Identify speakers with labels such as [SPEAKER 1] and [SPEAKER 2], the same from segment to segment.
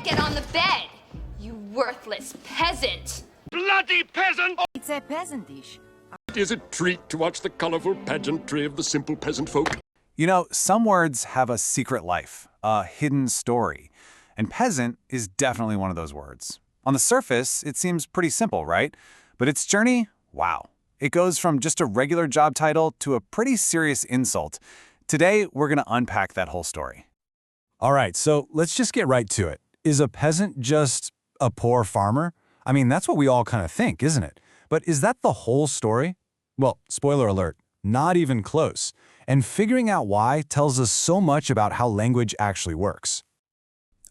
[SPEAKER 1] Get on the bed, you worthless peasant.
[SPEAKER 2] Bloody peasant!
[SPEAKER 3] It's a peasant dish.
[SPEAKER 4] It is a treat to watch the colorful pageantry of the simple peasant folk.
[SPEAKER 5] You know, some words have a secret life, a hidden story. And peasant is definitely one of those words. On the surface, it seems pretty simple, right? But its journey, wow. It goes from just a regular job title to a pretty serious insult. Today, we're going to unpack that whole story.
[SPEAKER 6] All right, so let's just get right to it. Is a peasant just a poor farmer? I mean, that's what we all kind of think, isn't it? But is that the whole story? Well, spoiler alert, not even close. And figuring out why tells us so much about how language actually works.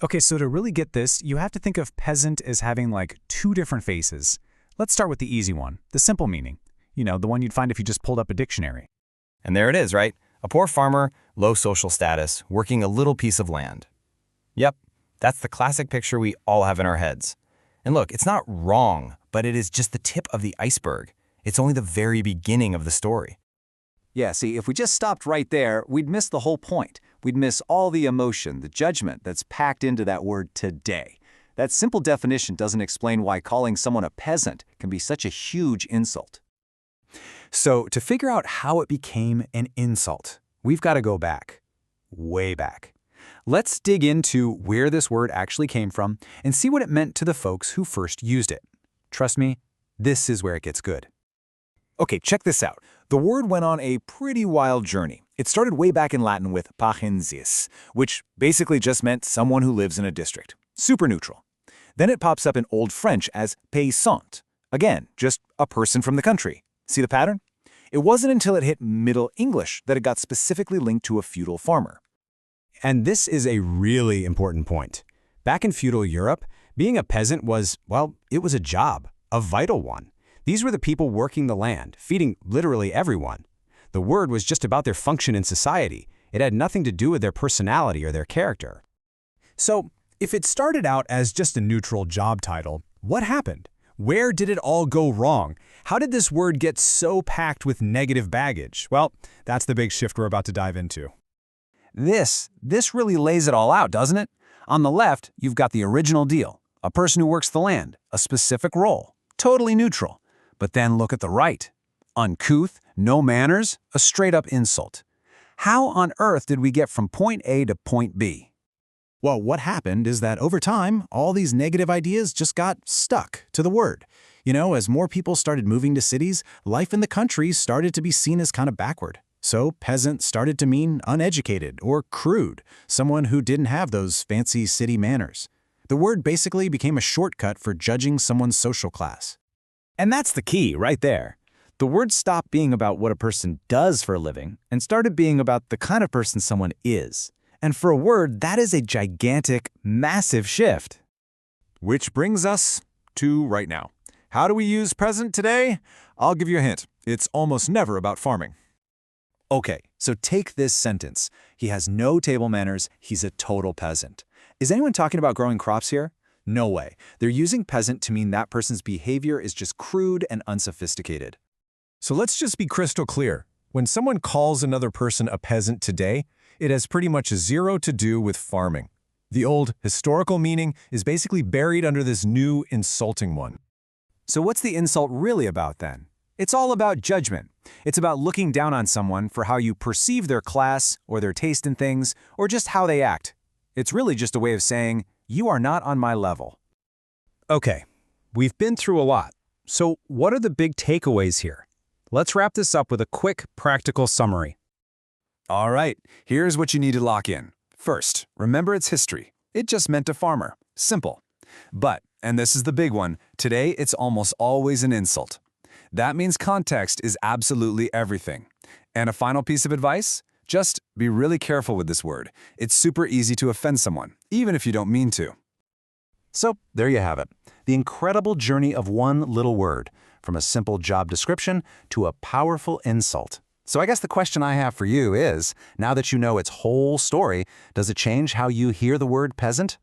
[SPEAKER 7] Okay, so to really get this, you have to think of peasant as having like two different faces. Let's start with the easy one, the simple meaning. You know, the one you'd find if you just pulled up a dictionary.
[SPEAKER 8] And there it is, right? A poor farmer, low social status, working a little piece of land. Yep, that's the classic picture we all have in our heads. And look, it's not wrong, but it is just the tip of the iceberg. It's only the very beginning of the story.
[SPEAKER 5] Yeah, see, if we just stopped right there, we'd miss the whole point. We'd miss all the emotion, the judgment that's packed into that word today. That simple definition doesn't explain why calling someone a peasant can be such a huge insult.
[SPEAKER 6] So to figure out how it became an insult, we've got to go back, way back. Let's dig into where this word actually came from and see what it meant to the folks who first used it. Trust me, this is where it gets good. Okay, check this out. The word went on a pretty wild journey. It started way back in Latin with pagensis, which basically just meant someone who lives in a district. Super neutral. Then it pops up in Old French as peasant. Again, just a person from the country. See the pattern? It wasn't until it hit Middle English that it got specifically linked to a feudal farmer.
[SPEAKER 9] And this is a really important point. Back in feudal Europe, being a peasant was, well, it was a job, a vital one. These were the people working the land, feeding literally everyone. The word was just about their function in society. It had nothing to do with their personality or their character. So, if it started out as just a neutral job title, what happened? Where did it all go wrong? How did this word get so packed with negative baggage? Well, that's the big shift we're about to dive into.
[SPEAKER 5] This really lays it all out, doesn't it? On the left, you've got the original deal, a person who works the land, a specific role, totally neutral. But then look at the right. Uncouth, no manners, a straight-up insult. How on earth did we get from point A to point B?
[SPEAKER 6] Well, what happened is that over time, all these negative ideas just got stuck to the word. You know, as more people started moving to cities, life in the country started to be seen as kind of backward. So peasant started to mean uneducated or crude, someone who didn't have those fancy city manners. The word basically became a shortcut for judging someone's social class.
[SPEAKER 7] And that's the key right there. The word stopped being about what a person does for a living and started being about the kind of person someone is. And for a word, that is a gigantic, massive shift.
[SPEAKER 6] Which brings us to right now. How do we use present today? I'll give you a hint. It's almost never about farming. Okay, so take this sentence. He has no table manners, he's a total peasant. Is anyone talking about growing crops here? No way. They're using peasant to mean that person's behavior is just crude and unsophisticated. So let's just be crystal clear. When someone calls another person a peasant today, it has pretty much zero to do with farming. The old historical meaning is basically buried under this new insulting one.
[SPEAKER 5] So what's the insult really about then? It's all about judgment. It's about looking down on someone for how you perceive their class or their taste in things or just how they act. It's really just a way of saying, you are not on my level.
[SPEAKER 9] Okay, we've been through a lot. So what are the big takeaways here? Let's wrap this up with a quick, practical summary.
[SPEAKER 6] All right, here's what you need to lock in. First, remember its history. It just meant a farmer. Simple. But, and this is the big one, today it's almost always an insult. That means context is absolutely everything. And a final piece of advice? Just be really careful with this word. It's super easy to offend someone, even if you don't mean to. So, there you have it. The incredible journey of one little word, from a simple job description to a powerful insult. So I guess the question I have for you is, now that you know its whole story, does it change how you hear the word peasant?